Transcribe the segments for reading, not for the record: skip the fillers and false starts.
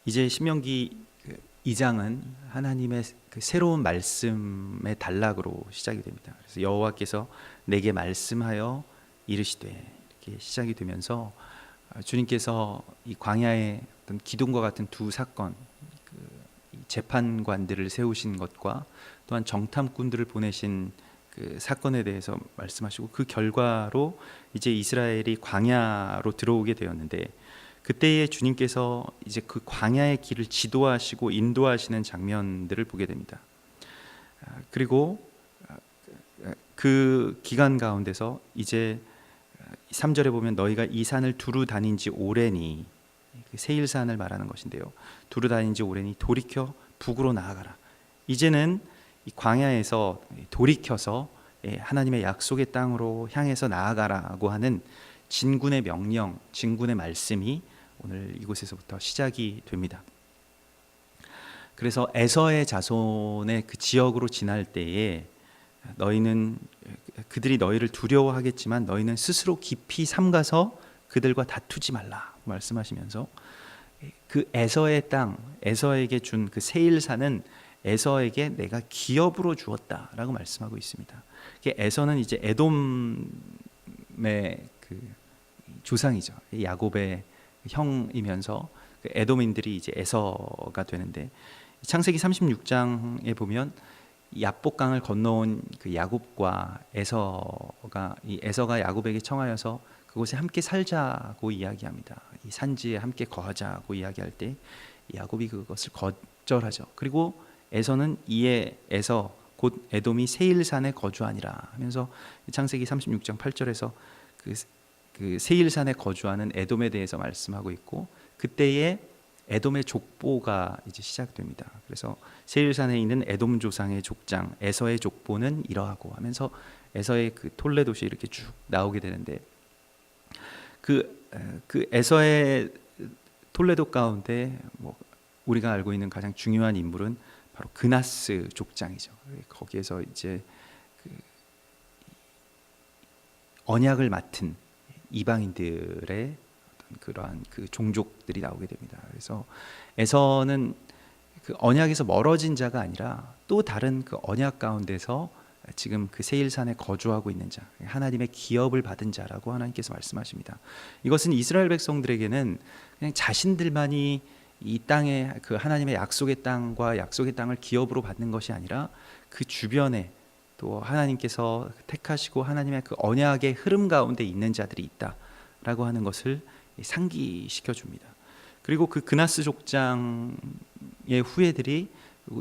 이제 신명기 2장은 하나님의 그 새로운 말씀의 단락으로 시작이 됩니다. 그래서 여호와께서 내게 말씀하여 이르시되 이렇게 시작이 되면서 주님께서 이 광야의 어떤 기둥과 같은 두 사건, 그 재판관들을 세우신 것과 또한 정탐꾼들을 보내신 그 사건에 대해서 말씀하시고, 그 결과로 이제 이스라엘이 광야로 들어오게 되었는데, 그때에 주님께서 이제 그 광야의 길을 지도하시고 인도하시는 장면들을 보게 됩니다. 그리고 그 기간 가운데서 이제 3절에 보면 너희가 이 산을 두루 다닌 지 오래니, 세일산을 말하는 것인데요, 두루 다닌 지 오래니 돌이켜 북으로 나아가라. 이제는 이 광야에서 돌이켜서 하나님의 약속의 땅으로 향해서 나아가라고 하는 진군의 명령, 진군의 말씀이 오늘 이곳에서부터 시작이 됩니다. 그래서 에서의 자손의 그 지역으로 지날 때에 너희는, 그들이 너희를 두려워하겠지만 너희는 스스로 깊이 삼가서 그들과 다투지 말라 말씀하시면서, 그 에서의 땅, 에서에게 준 그 세일산은 에서에게 내가 기업으로 주었다라고 말씀하고 있습니다. 에서는 이제 에돔의 그 조상이죠. 야곱의 형이면서 그 에돔인들이 이제 에서가 되는데, 창세기 36장에 보면 야복강을 건너온 그 야곱과 에서가 야곱에게 청하여서 그곳에 함께 살자고 이야기합니다. 이 산지에 함께 거하자고 이야기할 때 야곱이 그것을 거절하죠. 그리고 에서는 이에 에서 곧 에돔이 세일산에 거주하니라 하면서 창세기 36장 8절에서 그 세일산에 거주하는 에돔에 대해서 말씀하고 있고, 그때에 에돔의 족보가 이제 시작됩니다. 그래서 세일산에 있는 에돔 조상의 족장 에서의 족보는 이러하고 하면서 에서의 그 톨레도시 이렇게 쭉 나오게 되는데, 그 에서의 톨레도 가운데 뭐 우리가 알고 있는 가장 중요한 인물은 바로 그나스 족장이죠. 거기에서 이제 그 언약을 맡은 이방인들의 어떤 그러한 그 종족들이 나오게 됩니다. 그래서 에서는 그 언약에서 멀어진 자가 아니라 또 다른 그 언약 가운데서 지금 그 세일산에 거주하고 있는 자, 하나님의 기업을 받은 자라고 하나님께서 말씀하십니다. 이것은 이스라엘 백성들에게는 그냥 자신들만이 이 땅에 그 하나님의 약속의 땅과 약속의 땅을 기업으로 받는 것이 아니라 그 주변에 또 하나님께서 택하시고 하나님의 그 언약의 흐름 가운데 있는 자들이 있다라고 하는 것을 상기시켜 줍니다. 그리고 그 그나스 족장의 후예들이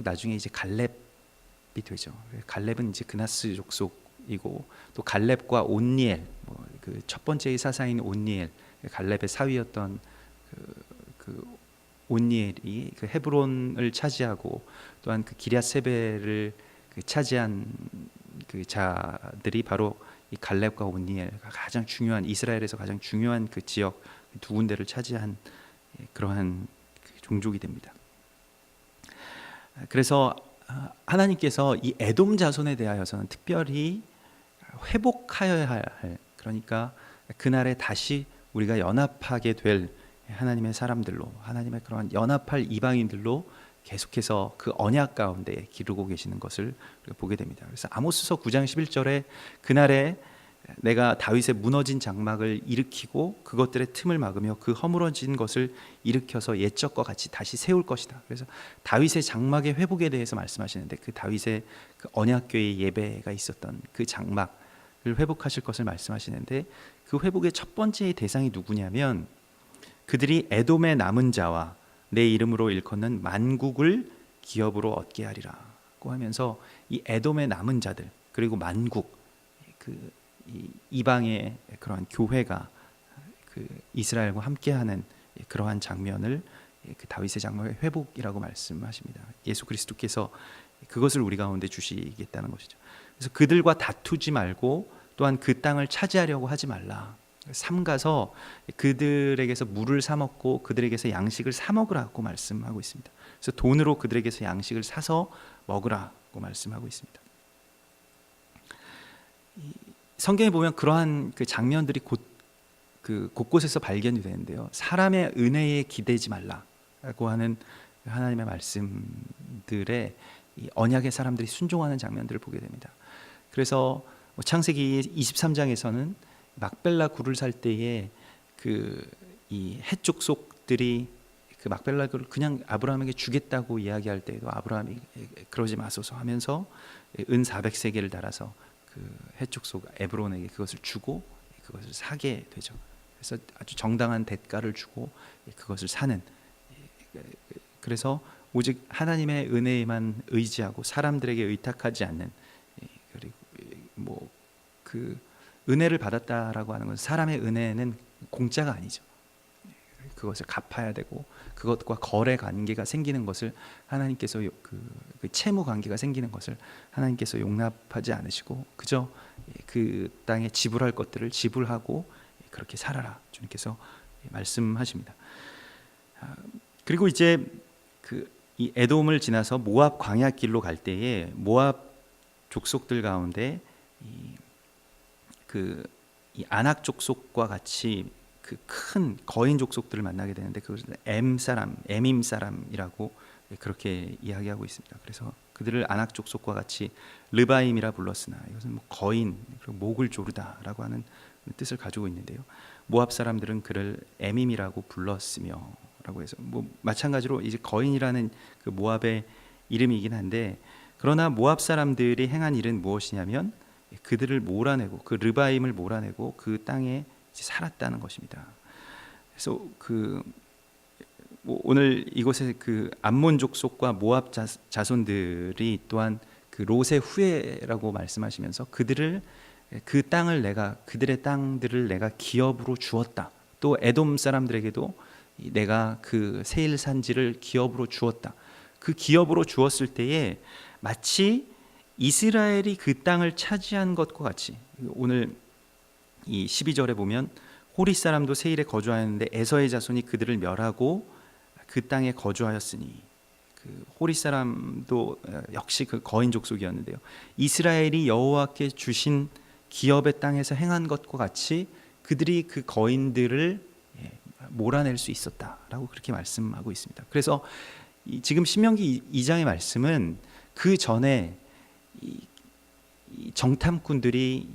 나중에 이제 갈렙이 되죠. 갈렙은 이제 그나스 족속이고, 또 갈렙과 온니엘, 그 첫 번째의 사사인 온니엘, 갈렙의 사위였던 그 온니엘이 그 헤브론을 차지하고, 또한 그 기럇세벨을 차지한 그 자들이 바로 이 갈렙과 온니엘, 가장 중요한, 이스라엘에서 가장 중요한 그 지역 두 군데를 차지한 그러한 종족이 됩니다. 그래서 하나님께서 이 에돔 자손에 대하여서는 특별히 회복하여야 할, 그러니까 그날에 다시 우리가 연합하게 될 하나님의 사람들로, 하나님의 그러한 연합할 이방인들로 계속해서 그 언약 가운데 기르고 계시는 것을 우리가 보게 됩니다. 그래서 아모스서 9장 11절에 그날에 내가 다윗의 무너진 장막을 일으키고 그것들의 틈을 막으며 그 허물어진 것을 일으켜서 옛적과 같이 다시 세울 것이다. 그래서 다윗의 장막의 회복에 대해서 말씀하시는데, 그 다윗의 그 언약궤의 예배가 있었던 그 장막을 회복하실 것을 말씀하시는데, 그 회복의 첫 번째 대상이 누구냐면, 그들이 에돔의 남은 자와 내 이름으로 일컫는 만국을 기업으로 얻게 하리라고 하면서, 이 에돔의 남은 자들 그리고 만국, 그 이방의 그러한 교회가 그 이스라엘과 함께하는 그러한 장면을 그 다윗의 장막의 회복이라고 말씀하십니다. 예수 그리스도께서 그것을 우리 가운데 주시겠다는 것이죠. 그래서 그들과 다투지 말고 또한 그 땅을 차지하려고 하지 말라. 삼가서 그들에게서 물을 사 먹고 그들에게서 양식을 사 먹으라고 말씀하고 있습니다. 그래서 돈으로 그들에게서 양식을 사서 먹으라고 말씀하고 있습니다. 성경에 보면 그러한 그 장면들이 곳곳에서 발견이 되는데요, 사람의 은혜에 기대지 말라, 라고 하는 하나님의 말씀들에 이 언약의 사람들이 순종하는 장면들을 보게 됩니다. 그래서 창세기 23장에서는 막벨라 굴을 살 때에 그 이 헷족속들이 그 막벨라 굴을 그냥 아브라함에게 주겠다고 이야기할 때에도 아브라함이 그러지 마소서 하면서 은 400세겔을 달아서 그 헷족속 에브론에게 그것을 주고 그것을 사게 되죠. 그래서 아주 정당한 대가를 주고 그것을 사는, 그래서 오직 하나님의 은혜에만 의지하고 사람들에게 의탁하지 않는, 그리고 뭐 그 은혜를 받았다라고 하는 건 사람의 은혜는 공짜가 아니죠. 그것을 갚아야 되고 그것과 거래 관계가 생기는 것을 하나님께서 그 채무 관계가 생기는 것을 하나님께서 용납하지 않으시고 그저 그 땅에 지불할 것들을 지불하고 그렇게 살아라 주님께서 말씀하십니다. 그리고 이제 이 에돔을 지나서 모압 광야길로 갈 때에 모압 족속들 가운데 이 아낙 족속과 같이 그 큰 거인 족속들을 만나게 되는데 그것을 에밈 사람이라고 그렇게 이야기하고 있습니다. 그래서 그들을 아낙 족속과 같이 르바임이라 불렀으나 이것은 뭐 거인 그리고 목을 조르다라고 하는 뜻을 가지고 있는데요. 모압 사람들은 그를 에밈이라고 불렀으며라고 해서 뭐 마찬가지로 이제 거인이라는 그 모압의 이름이긴 한데, 그러나 모압 사람들이 행한 일은 무엇이냐면 그들을 몰아내고 그 르바임을 몰아내고 그 땅에 살았다는 것입니다. 그래서 오늘 이곳에 그 암몬 족속과 모압 자손들이 또한 그 롯의 후예라고 말씀하시면서 그들의 땅들을 내가 기업으로 주었다. 또 에돔 사람들에게도 내가 그 세일 산지를 기업으로 주었다. 그 기업으로 주었을 때에 마치 이스라엘이 그 땅을 차지한 것과 같이, 오늘 이 12절에 보면 호리 사람도 세일에 거주하였는데 에서의 자손이 그들을 멸하고 그 땅에 거주하였으니, 그 호리 사람도 역시 그 거인 족속이었는데요. 이스라엘이 여호와께 주신 기업의 땅에서 행한 것과 같이 그들이 그 거인들을 몰아낼 수 있었다라고 그렇게 말씀하고 있습니다. 그래서 지금 신명기 2장의 말씀은 그 전에 이 정탐꾼들이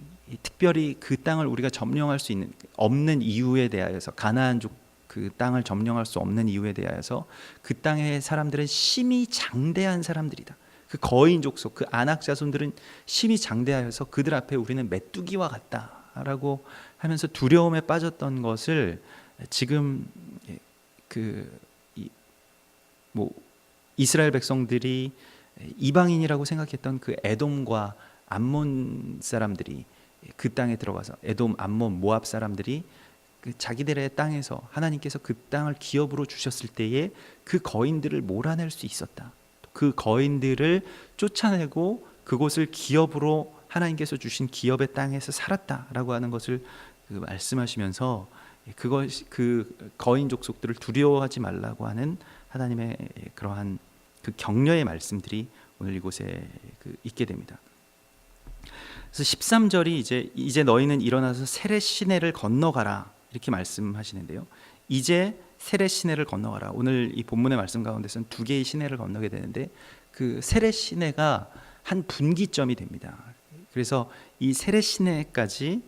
특별히 그 땅을 우리가 점령할 수 없는 이유에 대하여서, 가나안족 그 땅을 점령할 수 없는 이유에 대하여서 그 땅의 사람들은 심히 장대한 사람들이다. 그 거인 족속, 그 아낙 자손들은 심히 장대하여서 그들 앞에 우리는 메뚜기와 같다라고 하면서 두려움에 빠졌던 것을 지금 이스라엘 백성들이 이방인이라고 생각했던 그 에돔과 암몬 사람들이 그 땅에 들어가서, 에돔, 암몬, 모압 사람들이 그 자기들의 땅에서 하나님께서 그 땅을 기업으로 주셨을 때에 그 거인들을 몰아낼 수 있었다. 그 거인들을 쫓아내고 그곳을 기업으로 하나님께서 주신 기업의 땅에서 살았다라고 하는 것을 말씀하시면서 그 거인 족속들을 두려워하지 말라고 하는 하나님의 그러한 그 격려의 말씀들이 오늘 이곳에 있게 됩니다. 그래서 13절이 이제 너희는 일어나서 세렛 시내를 건너가라 이렇게 말씀하시는데요. 이제 세렛 시내를 건너가라. 오늘 이 본문의 말씀 가운데서는 두 개의 시내를 건너게 되는데 그 세렛 시내가 한 분기점이 됩니다. 그래서 이 세렛 시내까지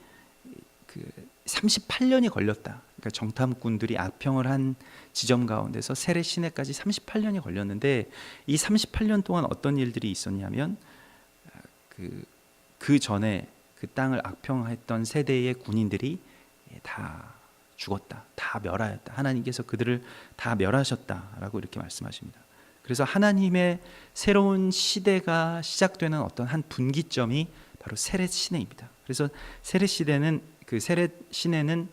38년이 걸렸다. 그러니까 정탐꾼들이 악평을 한 지점 가운데서 세렛 시내까지 38년이 걸렸는데, 이 38년 동안 어떤 일들이 있었냐면 그 전에 그 땅을 악평했던 세대의 군인들이 다 죽었다, 다 멸하였다. 하나님께서 그들을 다 멸하셨다라고 이렇게 말씀하십니다. 그래서 하나님의 새로운 시대가 시작되는 어떤 한 분기점이 바로 세렛 시내입니다. 그래서 세렛 시대는 세렛 시내는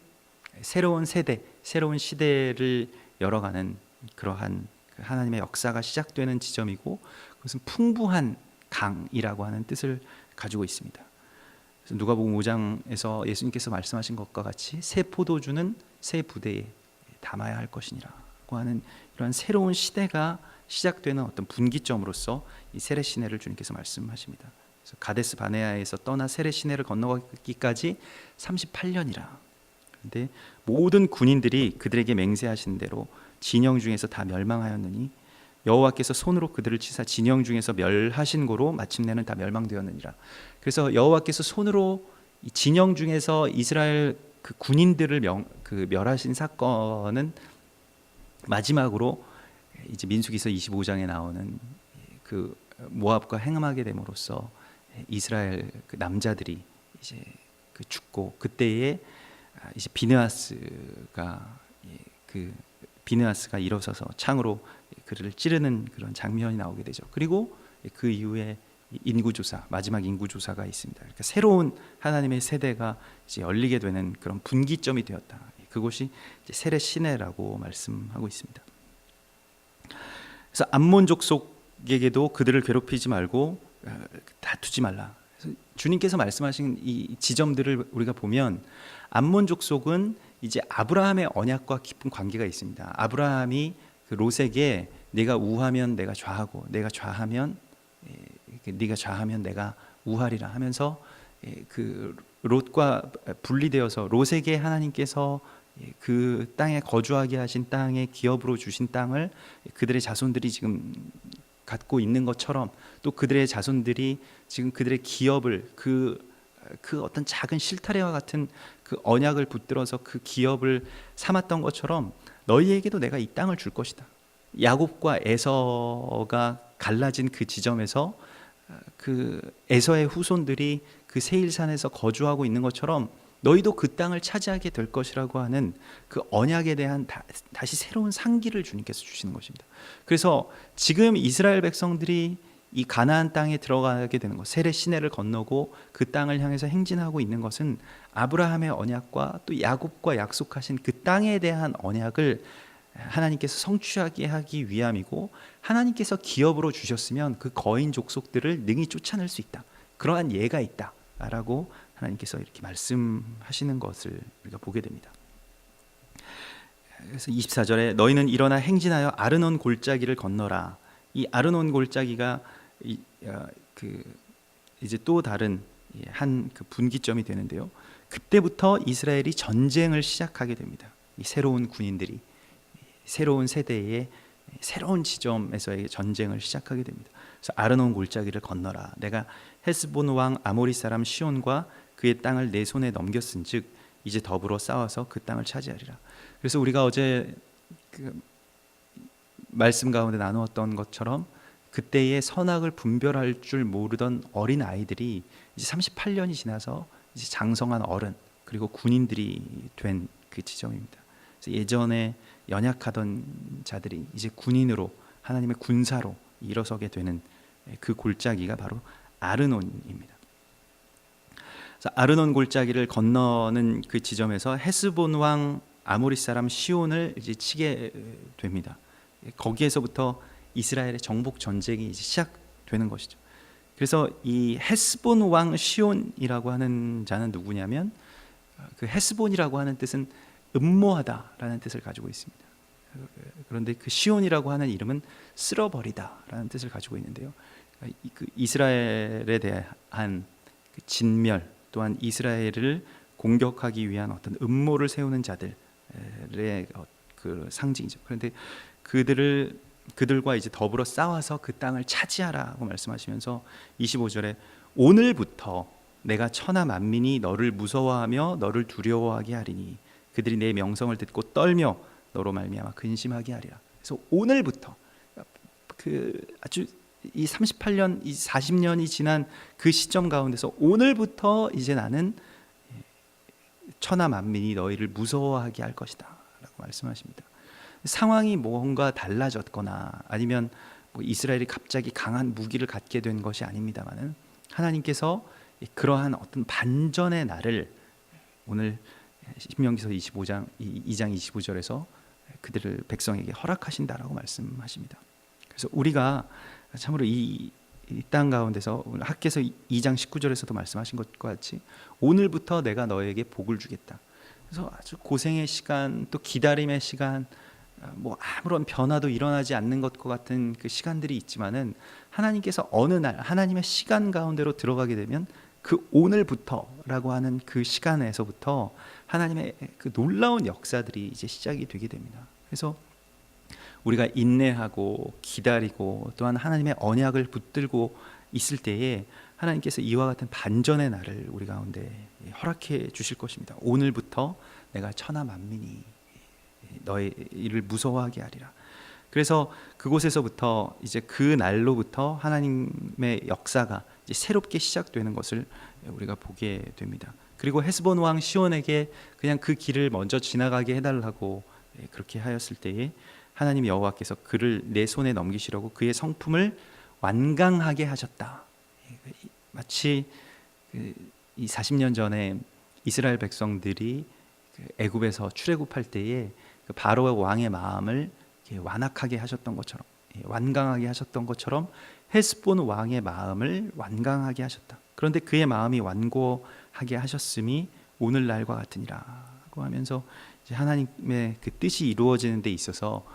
새로운 세대, 새로운 시대를 열어가는 그러한 하나님의 역사가 시작되는 지점이고, 그것은 풍부한 강이라고 하는 뜻을 가지고 있습니다. 그래서 누가복음 5장에서 예수님께서 말씀하신 것과 같이 새 포도주는 새 부대에 담아야 할 것이니라고 하는 이러한 새로운 시대가 시작되는 어떤 분기점으로서 이 세렛 시내를 주님께서 말씀하십니다. 그래서 가데스 바네아에서 떠나 세렛 시내를 건너가기까지 38년이라. 그런데 모든 군인들이 그들에게 맹세하신 대로 진영 중에서 다 멸망하였느니 여호와께서 손으로 그들을 치사 진영 중에서 멸하신 고로 마침내는 다 멸망되었느니라. 그래서 여호와께서 손으로 이 진영 중에서 이스라엘 그 군인들을 멸하신 사건은 마지막으로 이제 민수기서 25장에 나오는 그 모압과 행음하게 됨으로써 이스라엘 그 남자들이 이제 그 죽고, 그때에 이제 비느하스가 일어서서 창으로 그를 찌르는 그런 장면이 나오게 되죠. 그리고 그 이후에 인구조사, 마지막 인구조사가 있습니다. 그러니까 새로운 하나님의 세대가 이제 열리게 되는 그런 분기점이 되었다. 그것이 이제 세례 시내라고 말씀하고 있습니다. 그래서 암몬 족속에게도 그들을 괴롭히지 말고 다투지 말라. 그래서 주님께서 말씀하신 이 지점들을 우리가 보면 암몬 족속은 이제 아브라함의 언약과 깊은 관계가 있습니다. 아브라함이 그 롯에게 네가 우하면 내가 좌하고 네가 좌하면 내가 우하리라 하면서 그 롯과 분리되어서 롯에게 하나님께서 그 땅에 거주하게 하신 땅의 기업으로 주신 땅을 그들의 자손들이 지금 갖고 있는 것처럼, 또 그들의 자손들이 지금 그들의 기업을 그 어떤 작은 실타래와 같은 그 언약을 붙들어서 그 기업을 삼았던 것처럼 너희에게도 내가 이 땅을 줄 것이다. 야곱과 에서가 갈라진 그 지점에서 그 에서의 후손들이 그 세일산에서 거주하고 있는 것처럼 너희도 그 땅을 차지하게 될 것이라고 하는 그 언약에 대한 다시 새로운 상기를 주님께서 주시는 것입니다. 그래서 지금 이스라엘 백성들이 이 가나안 땅에 들어가게 되는 것, 세례 시내를 건너고 그 땅을 향해서 행진하고 있는 것은 아브라함의 언약과 또 야곱과 약속하신 그 땅에 대한 언약을 하나님께서 성취하게 하기 위함이고, 하나님께서 기업으로 주셨으면 그 거인 족속들을 능히 쫓아낼 수 있다, 그러한 예가 있다라고 하나님께서 이렇게 말씀하시는 것을 우리가 보게 됩니다. 그래서 24절에 너희는 일어나 행진하여 아르논 골짜기를 건너라. 이 아르논 골짜기가 이제 또 다른 한 그 분기점이 되는데요. 그때부터 이스라엘이 전쟁을 시작하게 됩니다. 이 새로운 군인들이 새로운 세대의 새로운 지점에서의 전쟁을 시작하게 됩니다. 그래서 아르논 골짜기를 건너라. 내가 헤스본 왕 아모리 사람 시온과 그의 땅을 내 손에 넘겼은즉 이제 더불어 싸워서 그 땅을 차지하리라. 그래서 우리가 어제 그 말씀 가운데 나누었던 것처럼 그때의 선악을 분별할 줄 모르던 어린 아이들이 이제 38년이 지나서 이제 장성한 어른 그리고 군인들이 된 그 지점입니다. 그래서 예전에 연약하던 자들이 이제 군인으로 하나님의 군사로 일어서게 되는 그 골짜기가 바로 아르논입니다. 그래서 아르논 골짜기를 건너는 그 지점에서 헤스본 왕 아모리 사람 시온을 이제 치게 됩니다. 거기에서부터 이스라엘의 정복 전쟁이 이제 시작되는 것이죠. 그래서 이 헤스본 왕 시온이라고 하는 자는 누구냐면, 그 헤스본이라고 하는 뜻은 음모하다라는 뜻을 가지고 있습니다. 그런데 그 시온이라고 하는 이름은 쓸어버리다라는 뜻을 가지고 있는데요. 그 이스라엘에 대한 그 진멸, 또한 이스라엘을 공격하기 위한 어떤 음모를 세우는 자들의 그 상징이죠. 그런데 그들과 이제 더불어 싸워서 그 땅을 차지하라고 말씀하시면서 25절에 오늘부터 내가 천하 만민이 너를 무서워하며 너를 두려워하게 하리니 그들이 내 명성을 듣고 떨며 너로 말미암아 근심하게 하리라. 그래서 오늘부터 그 아주 이 38년, 이 40년이 지난 그 시점 가운데서 오늘부터 이제 나는 천하 만민이 너희를 무서워하게 할 것이다 라고 말씀하십니다. 상황이 뭔가 달라졌거나 아니면 뭐 이스라엘이 갑자기 강한 무기를 갖게 된 것이 아닙니다만은 하나님께서 그러한 어떤 반전의 날을 오늘 신명기서 2장 25절에서 그들을 백성에게 허락하신다라고 말씀하십니다. 그래서 우리가 참으로 이 땅 가운데서 오늘 학개서 2장 19절에서도 말씀하신 것과 같이 오늘부터 내가 너에게 복을 주겠다. 그래서 아주 고생의 시간, 또 기다림의 시간, 뭐 아무런 변화도 일어나지 않는 것과 같은 그 시간들이 있지만은 하나님께서 어느 날 하나님의 시간 가운데로 들어가게 되면 그 오늘부터라고 하는 그 시간에서부터 하나님의 그 놀라운 역사들이 이제 시작이 되게 됩니다. 그래서 우리가 인내하고 기다리고 또한 하나님의 언약을 붙들고 있을 때에 하나님께서 이와 같은 반전의 날을 우리 가운데 허락해 주실 것입니다. 오늘부터 내가 천하 만민이 너의 일을 무서워하게 하리라. 그래서 그곳에서부터 이제 그 날로부터 하나님의 역사가 이제 새롭게 시작되는 것을 우리가 보게 됩니다. 그리고 헤스본 왕 시온에게 그냥 그 길을 먼저 지나가게 해달라고 그렇게 하였을 때에 하나님 여호와께서 그를 내 손에 넘기시려고 그의 성품을 완강하게 하셨다. 마치 이 40년 전에 이스라엘 백성들이 애굽에서 출애굽할 때에 그 바로 왕의 마음을 완악하게 하셨던 것처럼, 완강하게 하셨던 것처럼 헤스본 왕의 마음을 완강하게 하셨다. 그런데 그의 마음이 완고하게 하셨음이 오늘날과 같으니라고 하면서 이제 하나님의 그 뜻이 이루어지는 데 있어서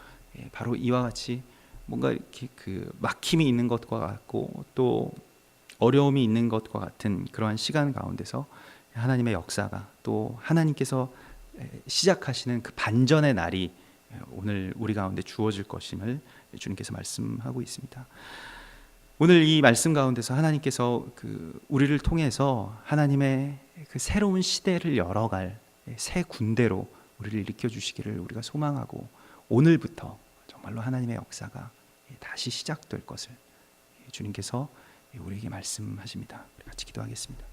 바로 이와 같이 뭔가 이렇게 그 막힘이 있는 것과 같고 또 어려움이 있는 것과 같은 그러한 시간 가운데서 하나님의 역사가 또 하나님께서 시작하시는 그 반전의 날이 오늘 우리 가운데 주어질 것임을 주님께서 말씀하고 있습니다. 오늘 이 말씀 가운데서 하나님께서 그 우리를 통해서 하나님의 그 새로운 시대를 열어갈 새 군대로 우리를 일으켜 주시기를 우리가 소망하고 오늘부터 정말로 하나님의 역사가 다시 시작될 것을 주님께서 우리에게 말씀하십니다. 우리 같이 기도하겠습니다.